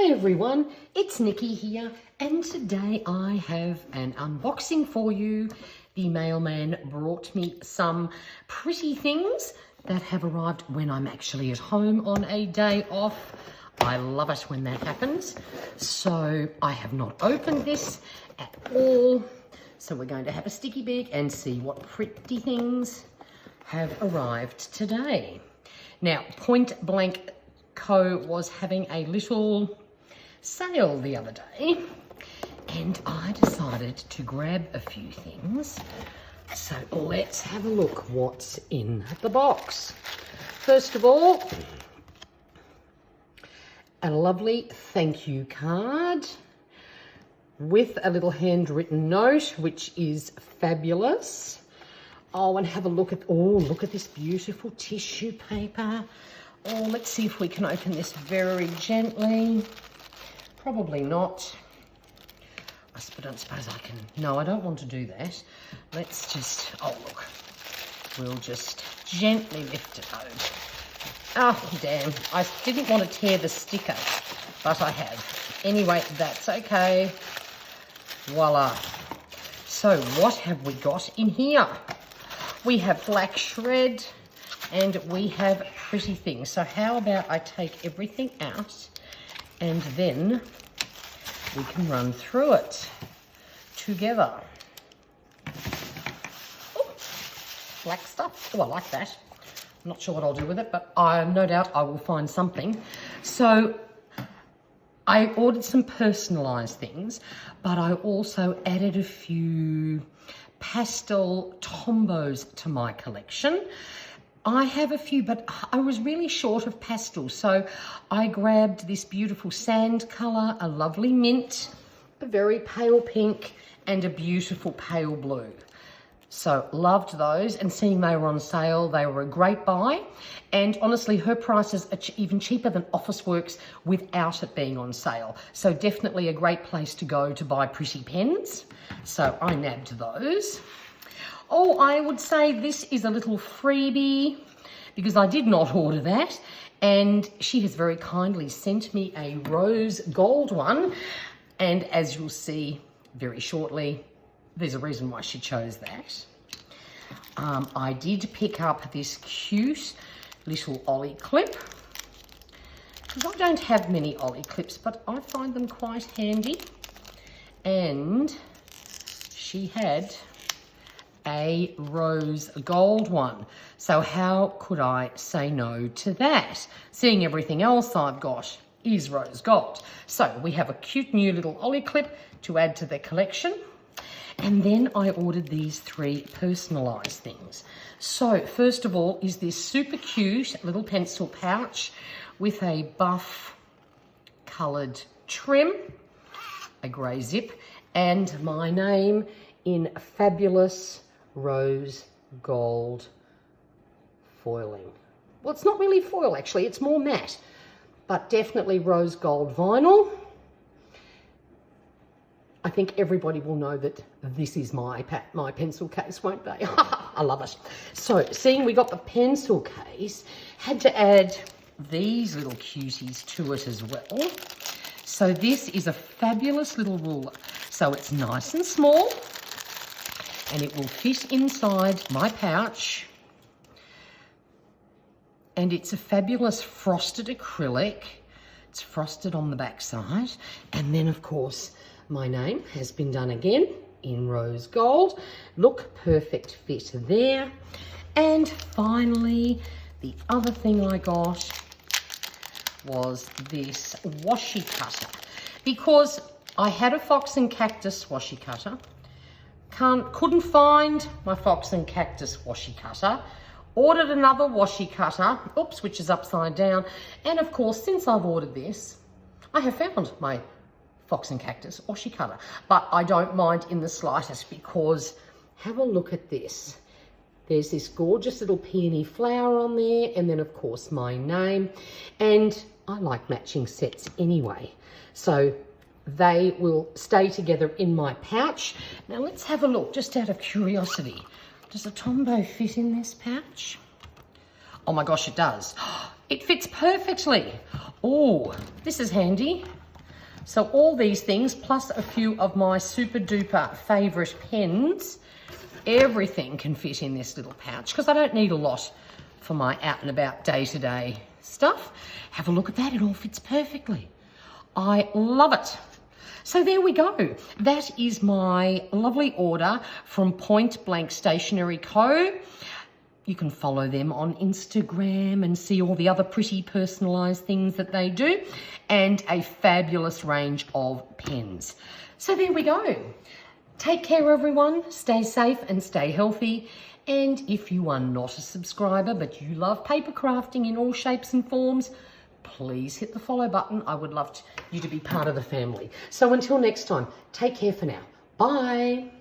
Hi everyone, it's Nikki here, and today I have an unboxing for you. The mailman brought me some pretty things that have arrived when I'm actually at home on a day off. I love it when that happens. So I have not opened this at all. So we're going to have a sticky beak and see what pretty things have arrived today. Now, Point Blank Co was having a little sale the other day and I decided to grab a few things. So let's have a look what's in the box. First of all, a lovely thank you card with a little handwritten note, which is fabulous. Oh, and have a look at, look at this beautiful tissue paper. Oh, let's see if we can open this very gently. Probably not. I don't suppose I can. No, I don't want to do that. Let's just, oh look. We'll just gently lift it over. Oh, damn. I didn't want to tear the sticker, but I have. Anyway, that's okay. Voila. So what have we got in here? We have black shred and we have pretty things. So how about I take everything out and then we can run through it together. Ooh, black stuff. Oh, I like that. I'm not sure what I'll do with it, but no doubt I will find something. So I ordered some personalised things, but I also added a few pastel tombos to my collection. I have a few, but I was really short of pastels, so I grabbed this beautiful sand colour, a lovely mint, a very pale pink, and a beautiful pale blue. So loved those, and seeing they were on sale, they were a great buy. And honestly, her prices are even cheaper than Officeworks without it being on sale. So definitely a great place to go to buy pretty pens. So I nabbed those. Oh, I would say this is a little freebie because I did not order that. And she has very kindly sent me a rose gold one. And as you'll see very shortly, there's a reason why she chose that. I did pick up this cute little ollie clip because I don't have many ollie clips, but I find them quite handy. And she had a rose gold one. So how could I say no to that? Seeing everything else I've got is rose gold. So we have a cute new little ollie clip to add to the collection. And then I ordered these three personalised things. So first of all is this super cute little pencil pouch with a buff coloured trim, a grey zip, and my name in fabulous rose gold foiling. Well, it's not really foil actually, it's more matte, but definitely rose gold vinyl. I think everybody will know that this is my pencil case, won't they? I love it. So seeing we got the pencil case, had to add these little cuties to it as well. So this is a fabulous little ruler. So it's nice and small and it will fit inside my pouch. And it's a fabulous frosted acrylic. It's frosted on the back side. And then of course, my name has been done again in rose gold. Look, perfect fit there. And finally, the other thing I got was this washi cutter because I had a fox and cactus washi cutter. Couldn't find my fox and cactus washi cutter. Ordered another washi cutter, oops, which is upside down. And of course, since I've ordered this, I have found my fox and cactus washi cutter, but I don't mind in the slightest because have a look at this. There's this gorgeous little peony flower on there, and then of course my name, and I like matching sets anyway, so they will stay together in my pouch. Now let's have a look, just out of curiosity. Does a Tombow fit in this pouch? Oh my gosh, it does. It fits perfectly. Oh, this is handy. So all these things, plus a few of my super duper favourite pens, everything can fit in this little pouch because I don't need a lot for my out and about day-to-day stuff. Have a look at that, it all fits perfectly. I love it. So there we go. That is my lovely order from Point Blank Stationery Co. You can follow them on Instagram and see all the other pretty personalised things that they do, and a fabulous range of pens. So there we go. Take care, everyone. Stay safe and stay healthy. And if you are not a subscriber but you love paper crafting in all shapes and forms, please hit the follow button. I would love you to be part of the family. So until next time, take care for now. Bye.